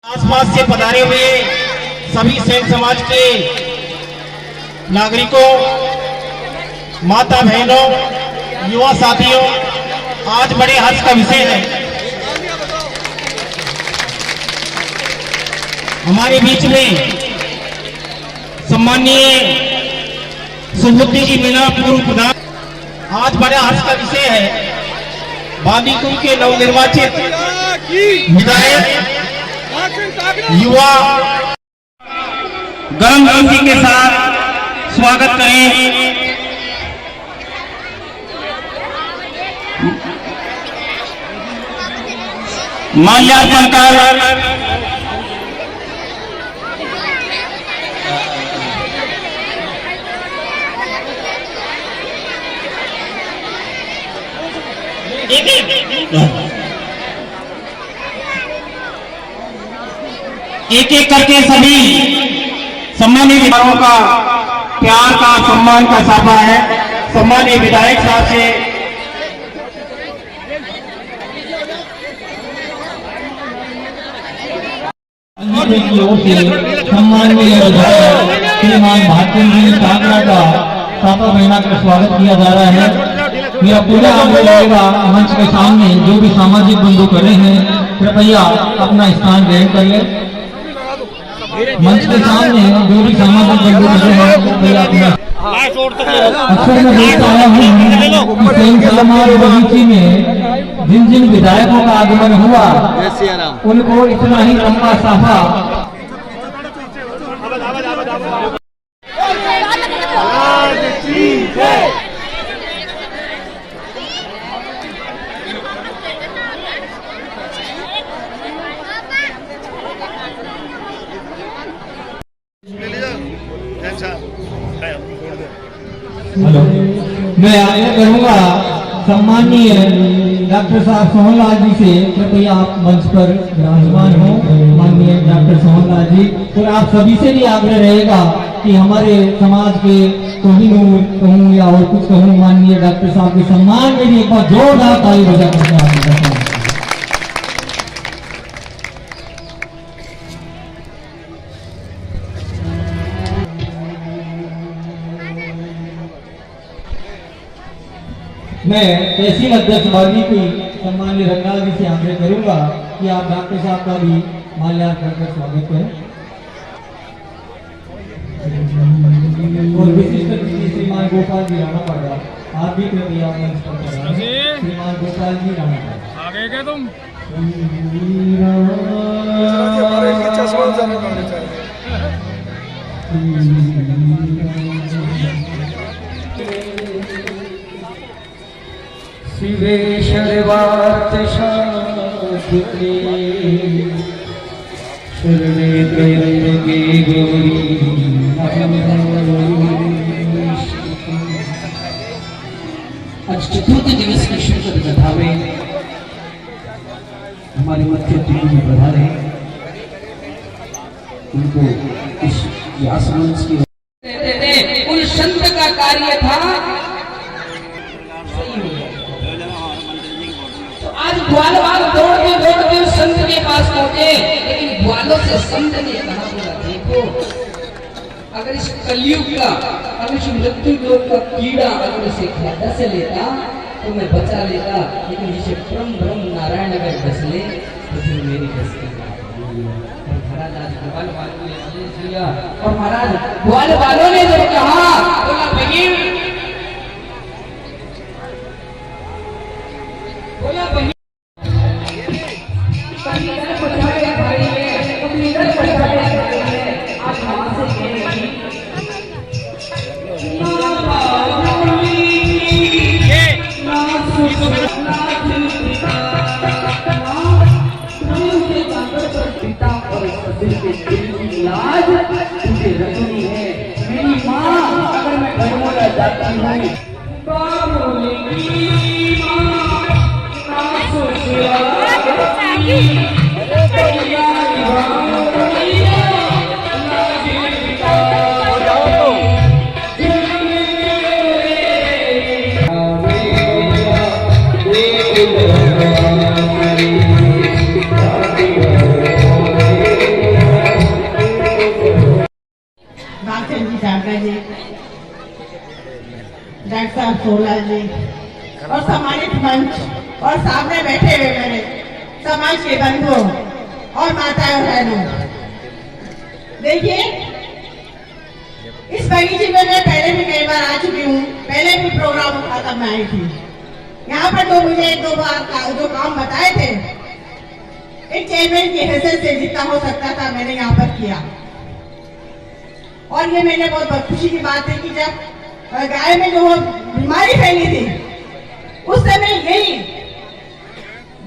आसपास से पधारे हुए सभी सैन समाज के नागरिकों, माता बहनों, युवा साथियों, आज बड़े हर्ष का विषय है। हमारे बीच में सम्माननीय सुबुद्धि जी मीणा पूर्व प्रधान, आज बड़े हर्ष का विषय है। बांदीकुई के नवनिर्वाचित विधायक युवा गरम गंजी के साथ स्वागत करें। माल्यार्पण कर एक एक करके सभी सम्मानित विधायकों का प्यार का, सम्मान का साफा है। सम्मानित विधायक साहब से की ओर से सम्माननीय विधायक श्रीमान भारती जी कांगड़ा का साफा महीना का स्वागत किया जा रहा है। मेरा पूरा आग्रह रहेगा मंच के सामने जो भी सामाजिक बंधु खड़े हैं कृपया अपना स्थान ग्रहण कर ले। मंच के सामने जो भी सामाजिक बंधु खड़े हैं कृपया अपना। अक्सर मैं देखता आया हूँ कि सैन समाज बगीची में जिन जिन विधायकों का आगमन हुआ उनको इतना ही लंबा साफा हेलो, मैं आग्रह करूंगा सम्माननीय डॉक्टर साहब सोहनलाल जी से कृपया आप मंच पर विराजमान हो। माननीय डॉक्टर सोहनलाल जी, और आप सभी से भी आग्रह रहेगा कि हमारे समाज के कोहिनूर कहूँ या और कुछ कहूँ, माननीय डॉक्टर साहब के सम्मान में भी एक बार जोरदार ताली बजाकर मैं तहसील अध्यक्ष बांदीकुई सम्माननीय रंगाल जी से आग्रह करूंगा कि आप डॉक्टर साहब का भी माल्यार्पण कर स्वागत करें। और विशिष्ट अतिथि श्रीमान गोपाल जी राणा पाड़ा, आप भी कृपया मंच पर पधारें। श्रीमान गोपाल जी राणा पाड़ा, आगे क्या तुम शिवेश्वरवार्थ शास्त्रे शरणे त्रयम्बके गौरी आज चतुर्थ दिवस की शुक्र कथा में हमारे मध्य अतिथि पधारे, उनको इस व्यास मंच की उन संत का कार्य था। आज ग्वाल बाग दौड़ते संत के पास पहुंचे, लेकिन ग्वालों से संत ने कहा बोला, देखो अगर इस कलयुग का, अगर इस मृत्यु लोक का कीड़ा अगर इसे खादा से लेता तो मैं बचा लेता, लेकिन जिसे परम ब्रह्म नारायण अगर बस ले तो फिर मेरी बस की महाराज आज ग्वाल वालों ने आदेश दिया, और महाराज ग्वाल वालों ने जब कहा बोला बहिन, बोला बहिन लाज मुझे रखनी है। मेरी माँ अगर मैं घर में जाती हूँ साहब सोहलाल जी और सम्मानित मंच और सामने बैठे हुए मेरे समाज के बंधुओं और माताएं और बहनों, देखिए इस बगीचे में मैं पहले भी कई बार आ चुकी हूँ, पहले भी प्रोग्राम उठा तब मैं आई थी। यहाँ पर तो मुझे एक दो बार जो काम बताए थे, एक चेयरमैन की हैसियत से जितना हो सकता था मैंने यहाँ पर किया। और ये मैंने बहुत खुशी की बात है कि जब गाय में जो बीमारी फैली थी उस समय यही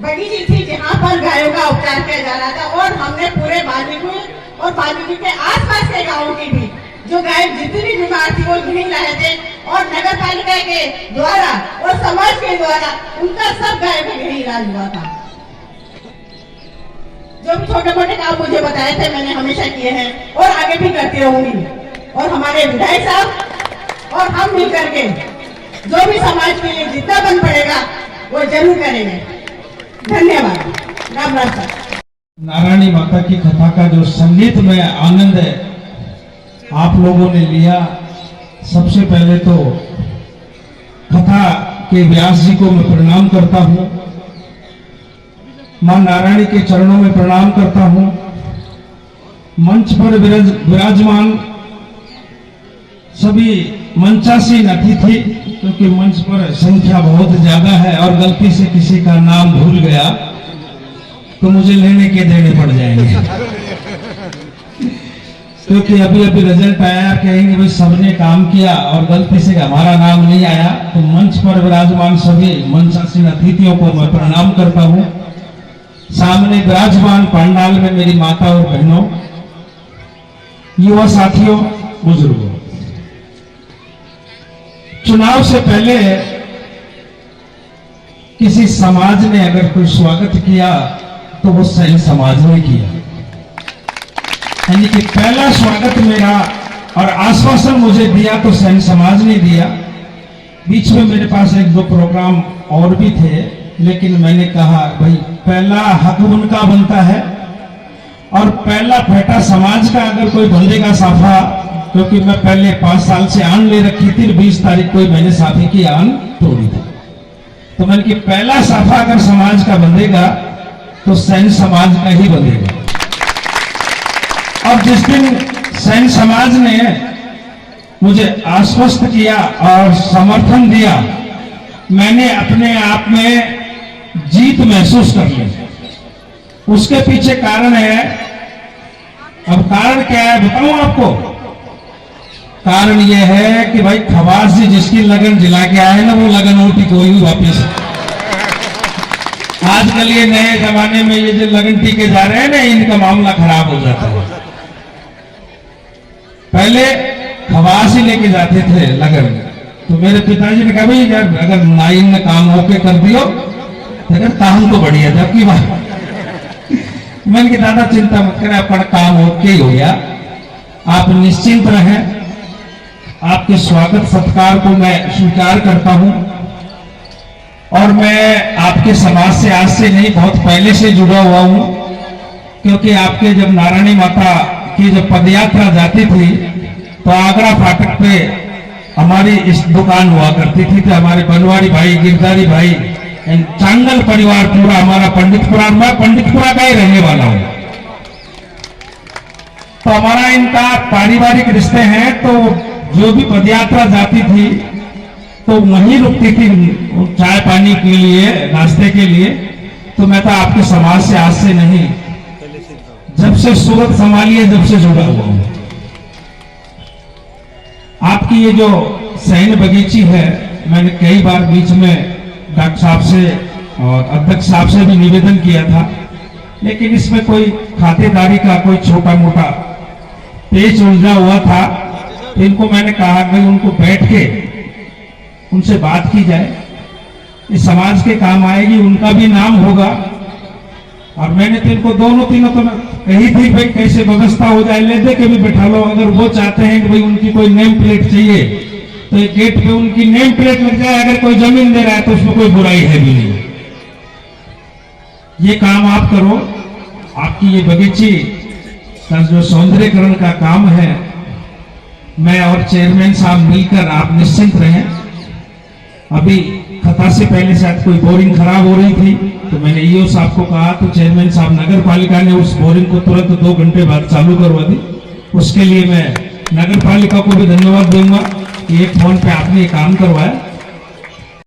बगीची थी जहाँ पर गायों का उपचार किया जा रहा था। और हमने पूरे बाल्मीकि और बाल्मीकि के आसपास के गांवों की भी जो गाय जितनी भी बीमार थी वो यहीं लाए थे और नगर पालिका के द्वारा और समाज के द्वारा उनका सब गायों का यही इलाज हुआ था। जो भी छोटे मोटे काम मुझे बताए थे मैंने हमेशा किए हैं और आगे भी करती रहूंगी। और हमारे विधायक साहब और हम मिल करके जो भी समाज के लिए जितना बन पड़ेगा वो जरूर करेंगे। धन्यवाद। राम राम सर। नारायणी माता की कथा का जो संगीत में आनंद है आप लोगों ने लिया, सबसे पहले तो कथा के व्यास जी को मैं प्रणाम करता हूँ, मां नारायणी के चरणों में प्रणाम करता हूँ। मंच पर विराजमान सभी मंचासीन अतिथि, क्योंकि मंच पर संख्या बहुत ज्यादा है और गलती से किसी का नाम भूल गया तो मुझे लेने के देने पड़ जाएंगे, क्योंकि अभी अभी रिजल्ट आया, कहेंगे भाई सबने काम किया और गलती से हमारा नाम नहीं आया। तो मंच पर विराजमान सभी मंचासीन अतिथियों को मैं प्रणाम करता हूँ। सामने विराजमान पंडाल में मेरी माता और बहनों, युवा साथियों, बुजुर्गों, चुनाव से पहले किसी समाज ने अगर कोई स्वागत किया तो वो सैन समाज ने किया, यानी कि पहला स्वागत मेरा और आश्वासन मुझे दिया तो सैन समाज ने दिया। बीच में मेरे पास एक दो प्रोग्राम और भी थे, लेकिन मैंने कहा भाई पहला हक उनका बनता है और पहला फेटा समाज का अगर कोई बंदेगा साफा, क्योंकि मैं पहले 5 साल से आन ले रखी थी, 20 तारीख को मैंने साफे की आन तोड़ी थी, तो मैंने कि पहला साफा अगर समाज का बंदेगा तो सैन समाज का ही बंदेगा। अब जिस दिन सैन समाज ने मुझे आश्वस्त किया और समर्थन दिया, मैंने अपने आप में जीत महसूस कर ली। उसके पीछे कारण है, अब कारण क्या है बताऊं आपको। कारण यह है कि भाई खवास जी जिसकी लगन जिला के आए ना, वो लगन उल्टी कोई हुई वापिस। आजकल ये नए जमाने में ये जो लगन टीके जा रहे हैं ना, इनका मामला खराब हो जाता है। पहले खवास ही लेके जाते थे लगन, तो मेरे पिताजी ने कहा भाई यार अगर नाइन ने काम होके कर दियो अगर काम तो बढ़िया था की बात। मैंने कहा दादा चिंता मत करें, अपना काम होके ही हो गया, आप निश्चिंत रहें। आपके स्वागत सत्कार को मैं स्वीकार करता हूं और मैं आपके समाज से आज से नहीं बहुत पहले से जुड़ा हुआ हूं, क्योंकि आपके जब नारायणी माता की जब पदयात्रा जाती थी तो आगरा फाटक पे हमारी इस दुकान हुआ करती थी, तो हमारे बनवारी भाई, गिरधारी भाई, चांगल परिवार पूरा हमारा पंडितपुरा, मैं पंडितपुरा का ही रहने वाला हूं, तो हमारा इनका पारिवारिक रिश्ते हैं। तो जो भी पदयात्रा जाती थी तो वहीं रुकती थी चाय पानी के लिए, नाश्ते के लिए। तो मैं तो आपके समाज से आज से नहीं, जब से सूरत संभाली है जब से जुड़ा हुआ हूं। आपकी ये जो सैन बगीची है, मैंने कई बार बीच में डॉक्टर साहब से और अध्यक्ष साहब से भी निवेदन किया था, लेकिन इसमें कोई खातेदारी का कोई छोटा मोटा पेच उलझा हुआ था। इनको मैंने कहा कि उनको बैठ के उनसे बात की जाए, इस समाज के काम आएगी, उनका भी नाम होगा। और मैंने तो इनको दोनों तीनों तो कही थी भाई कैसे व्यवस्था हो जाए, ले दे के भी बैठा लो। अगर वो चाहते हैं कि भाई उनकी कोई नेम प्लेट चाहिए तो एक गेट पे उनकी नेम प्लेट लग जाए, अगर कोई जमीन दे रहा है तो उसमें कोई बुराई है भी नहीं। ये काम आप करो, आपकी ये बगीची का जो सौंदर्यकरण का काम है, मैं और चेयरमैन साहब मिलकर, आप निश्चिंत रहें, अभी खतर से पहले शायद कोई बोरिंग खराब हो रही थी, तो मैंने ईओ साहब को कहा, तो चेयरमैन साहब नगर पालिका ने उस बोरिंग को तुरंत 2 घंटे बाद चालू करवा दी। उसके लिए मैं नगर पालिका को भी धन्यवाद दूंगा कि एक फोन पे आपने ये काम करवाया।